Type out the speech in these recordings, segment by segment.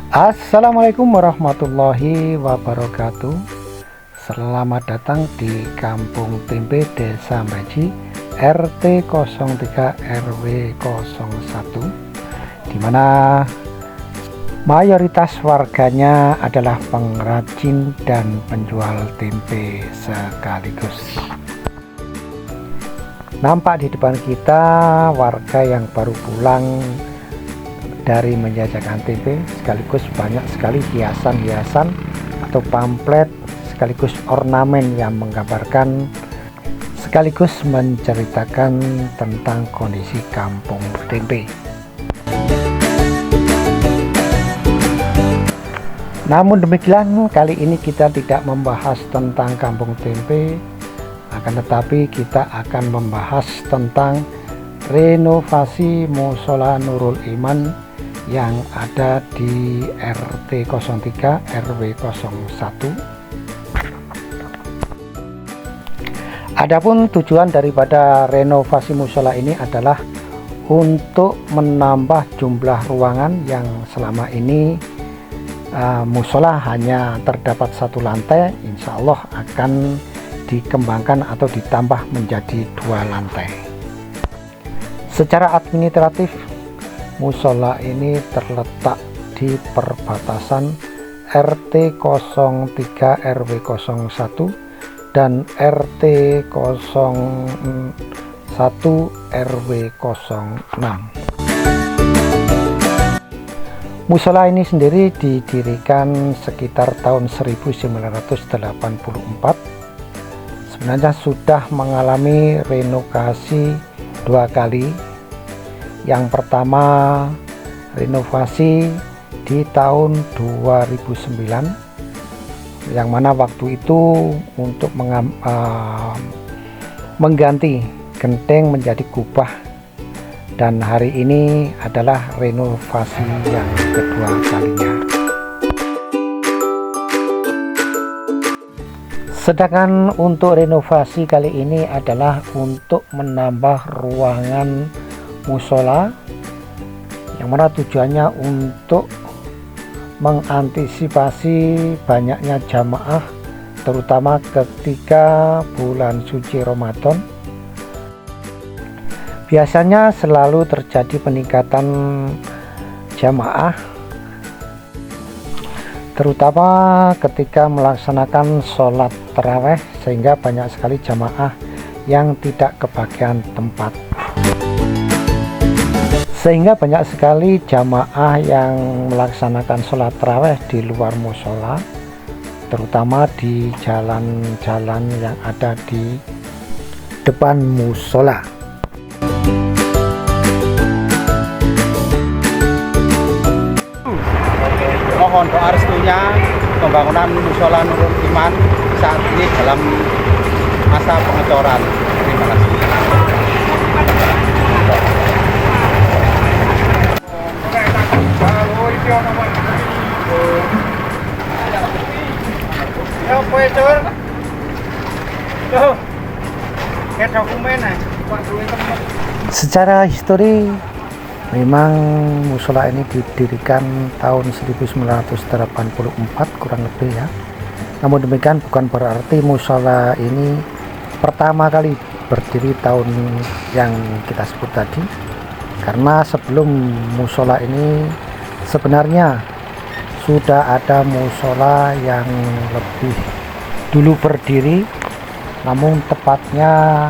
Assalamualaikum warahmatullahi wabarakatuh. Selamat datang di Kampung Tempe Desa Meji RT 03 RW 01, di mana mayoritas warganya adalah pengrajin dan penjual tempe sekaligus. Nampak di depan kita warga yang baru pulang dari menjajakan tempe, sekaligus banyak sekali hiasan-hiasan atau pamflet sekaligus ornamen yang menggambarkan sekaligus menceritakan tentang kondisi kampung tempe. Namun demikian, kali ini kita tidak membahas tentang kampung tempe, akan tetapi kita akan membahas tentang renovasi Mushola Nurul Iman yang ada di RT 03 RW 01. Adapun tujuan daripada renovasi mushola ini adalah untuk menambah jumlah ruangan yang selama ini mushola hanya terdapat satu lantai. Insya Allah akan dikembangkan atau ditambah menjadi 2 lantai. Secara administratif, mushola ini terletak di perbatasan RT 03 RW 01 dan RT 01 RW 06. Mushola ini sendiri didirikan sekitar tahun 1984. Sebenarnya sudah mengalami renovasi 2 kali. Yang pertama renovasi di tahun 2009, yang mana waktu itu untuk mengganti genteng menjadi kubah, dan hari ini adalah renovasi yang kedua kalinya. Sedangkan untuk renovasi kali ini adalah untuk menambah ruangan mushola, yang mana tujuannya untuk mengantisipasi banyaknya jamaah, terutama ketika bulan suci Ramadan. Biasanya selalu terjadi peningkatan jamaah, terutama ketika melaksanakan sholat taraweh, sehingga banyak sekali jamaah yang tidak kebagian tempat. Sehingga banyak sekali jamaah yang melaksanakan sholat taraweh di luar mushola, terutama di jalan-jalan yang ada di depan mushola. Mohon doa restunya pembangunan Mushola Nurul Iman saat ini dalam masa pengecoran. Terima kasih. Secara histori, memang mushola ini didirikan tahun 1984 kurang lebih ya. Namun demikian bukan berarti mushola ini pertama kali berdiri tahun yang kita sebut tadi, karena sebelum mushola ini sebenarnya sudah ada mushola yang lebih dulu berdiri, namun tepatnya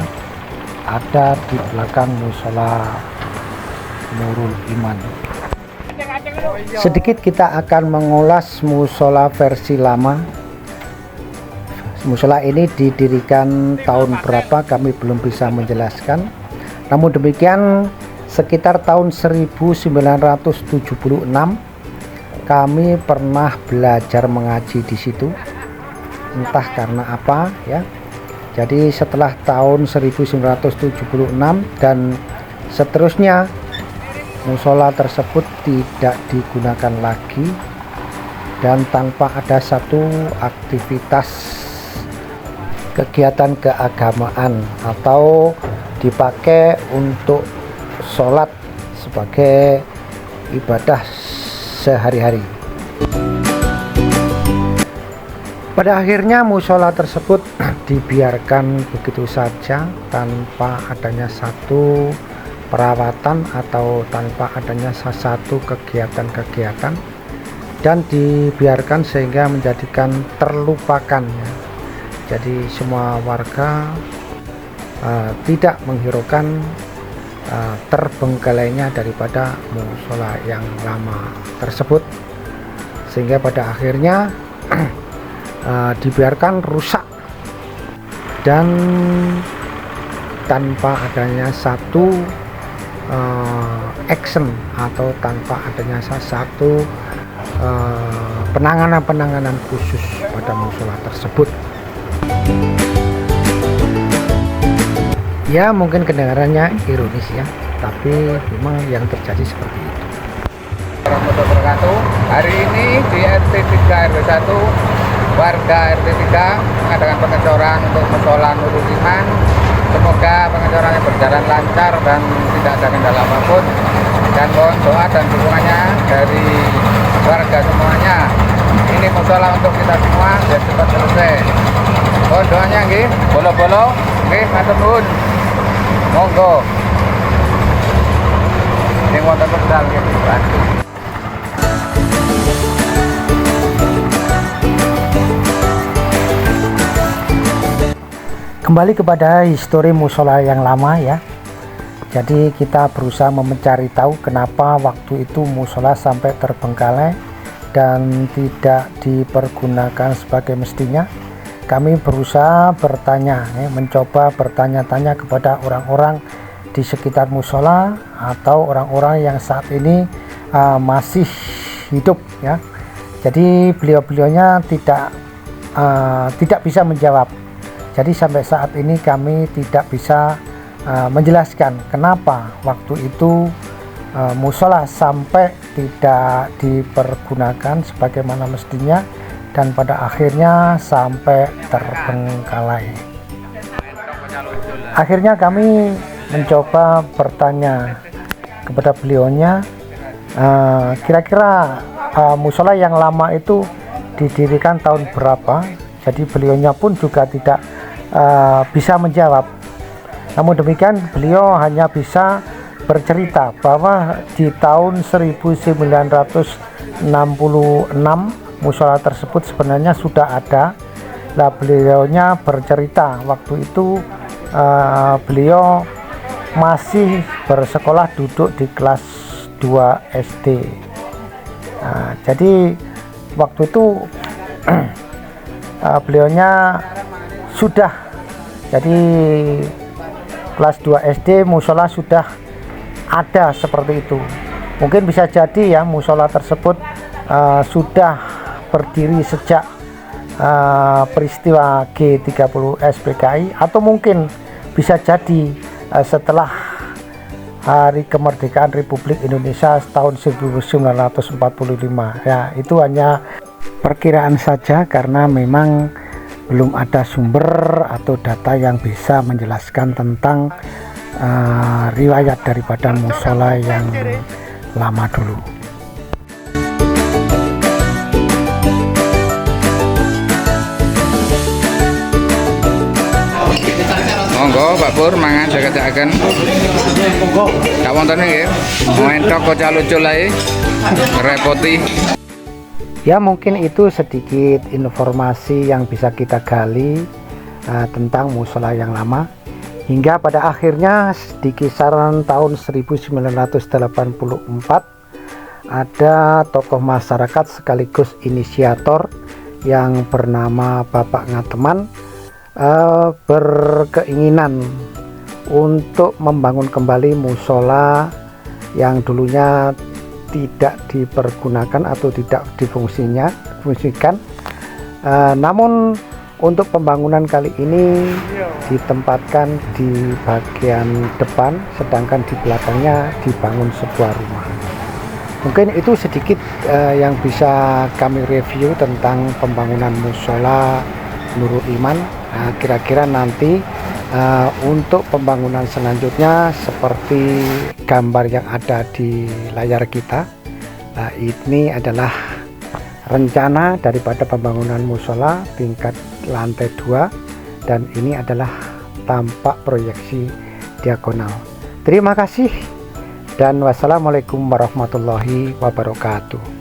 ada di belakang mushola Nurul Iman. Sedikit kita akan mengulas mushola versi lama. Mushola ini didirikan tahun berapa kami belum bisa menjelaskan. Namun demikian sekitar tahun 1976 kami pernah belajar mengaji di situ. Entah karena apa ya. Jadi setelah tahun 1976 dan seterusnya, mushola tersebut tidak digunakan lagi, dan tanpa ada satu aktivitas kegiatan keagamaan atau dipakai untuk sholat sebagai ibadah sehari-hari. Pada akhirnya musola tersebut dibiarkan begitu saja tanpa adanya satu perawatan atau tanpa adanya satu kegiatan-kegiatan, dan dibiarkan sehingga menjadikan terlupakan ya. Jadi semua warga tidak menghiraukan terbengkalainya daripada musola yang lama tersebut, sehingga pada akhirnya dibiarkan rusak dan tanpa adanya satu action atau tanpa adanya satu penanganan khusus pada musola tersebut. Ya, mungkin kedengarannya ironis ya, tapi memang yang terjadi seperti itu. Warahmatullahi wabarakatuh. Hari ini di RT 3 RW 1 warga RT 3 mengadakan pengecoran untuk musola Nurul Iman. Semoga pengecorannya berjalan lancar dan tidak ada kendala apapun, dan mohon doa dan dukungannya dari warga semuanya. Ini musola untuk kita semua biar cepat selesai. Mohon doanya nggih, bolo-bolo nggih, matur nuwun. Monggo. Sing wonten pedal nggih dibantu. Kembali kepada histori musola yang lama ya. Jadi kita berusaha mencari tahu kenapa waktu itu musola sampai terbengkalai dan tidak dipergunakan sebagai mestinya. Kami berusaha bertanya, mencoba bertanya-tanya kepada orang-orang di sekitar musola atau orang-orang yang saat ini masih hidup ya. Jadi beliau-beliaunya tidak bisa menjawab. Jadi sampai saat ini kami tidak bisa menjelaskan kenapa waktu itu musola sampai tidak dipergunakan sebagaimana mestinya dan pada akhirnya sampai terbengkalai. Akhirnya kami mencoba bertanya kepada beliaunya, kira-kira musola yang lama itu didirikan tahun berapa. Jadi beliaunya pun juga tidak bisa menjawab. Namun demikian beliau hanya bisa bercerita bahwa di tahun 1966 musola tersebut sebenarnya sudah ada. Nah, beliaunya bercerita waktu itu beliau masih bersekolah duduk di kelas 2 SD. Jadi waktu itu beliaunya sudah, jadi kelas 2 SD musola sudah ada seperti itu. Mungkin bisa jadi ya musola tersebut sudah berdiri sejak peristiwa G30 SPKI, atau mungkin bisa jadi setelah Hari Kemerdekaan Republik Indonesia tahun 1945 ya. Itu hanya perkiraan saja karena memang belum ada sumber atau data yang bisa menjelaskan tentang riwayat daripada musola yang lama dulu. Monggo Pak Pur mangan jaga-jagaken. Gak wonten nggih. Mentok kocak lucu lae. Repoti. Ya, mungkin itu sedikit informasi yang bisa kita gali tentang musola yang lama, hingga pada akhirnya di kisaran tahun 1984 ada tokoh masyarakat sekaligus inisiator yang bernama Bapak Ngateman berkeinginan untuk membangun kembali musola yang dulunya tidak dipergunakan atau tidak difungsikan. Namun untuk pembangunan kali ini ditempatkan di bagian depan, sedangkan di belakangnya dibangun sebuah rumah. Mungkin itu sedikit yang bisa kami review tentang pembangunan musola Nurul Iman. Kira-kira nanti untuk pembangunan selanjutnya seperti gambar yang ada di layar kita, ini adalah rencana daripada pembangunan musola tingkat lantai 2, dan ini adalah tampak proyeksi diagonal. Terima kasih dan wassalamualaikum warahmatullahi wabarakatuh.